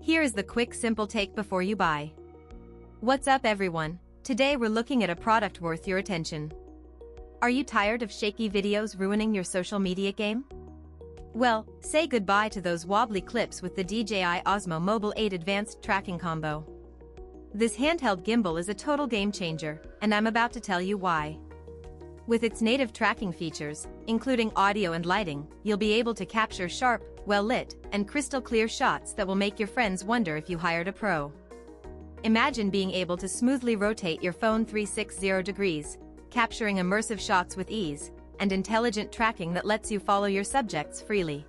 Here is the quick simple take before you buy. What's up everyone? Today we're looking at a product worth your attention. Are you tired of shaky videos ruining your social media game? Well, say goodbye to those wobbly clips with the DJI Osmo Mobile 8 Advanced Tracking Combo. This handheld gimbal is a total game changer, and I'm about to tell you why. With its native tracking features, including audio and lighting, you'll be able to capture sharp, well-lit, and crystal-clear shots that will make your friends wonder if you hired a pro. Imagine being able to smoothly rotate your phone 360 degrees, capturing immersive shots with ease, and intelligent tracking that lets you follow your subjects freely.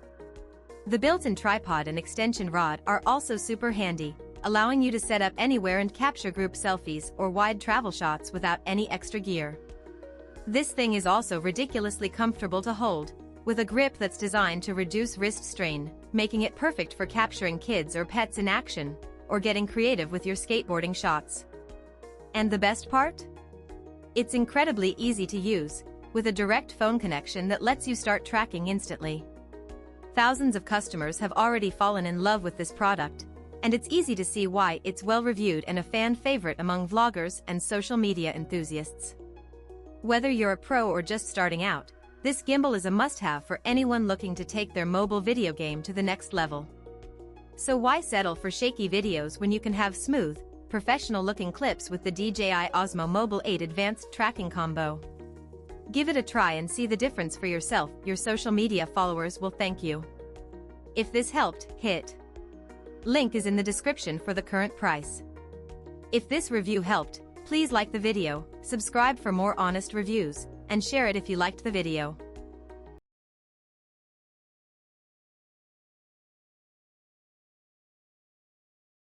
The built-in tripod and extension rod are also super handy, allowing you to set up anywhere and capture group selfies or wide travel shots without any extra gear. This thing is also ridiculously comfortable to hold, with a grip that's designed to reduce wrist strain, making it perfect for capturing kids or pets in action, or getting creative with your skateboarding shots. And the best part? It's incredibly easy to use, with a direct phone connection that lets you start tracking instantly. Thousands of customers have already fallen in love with this product, and it's easy to see why it's well-reviewed and a fan favorite among vloggers and social media enthusiasts. Whether you're a pro or just starting out, this gimbal is a must-have for anyone looking to take their mobile video game to the next level. So why settle for shaky videos when you can have smooth, professional-looking clips with the DJI Osmo Mobile 8 Advanced Tracking Combo? Give it a try and see the difference for yourself. Your social media followers will thank you. If this helped, hit link is in the description for the current price. If this review helped, please like the video, subscribe for more honest reviews, and share it if you liked the video.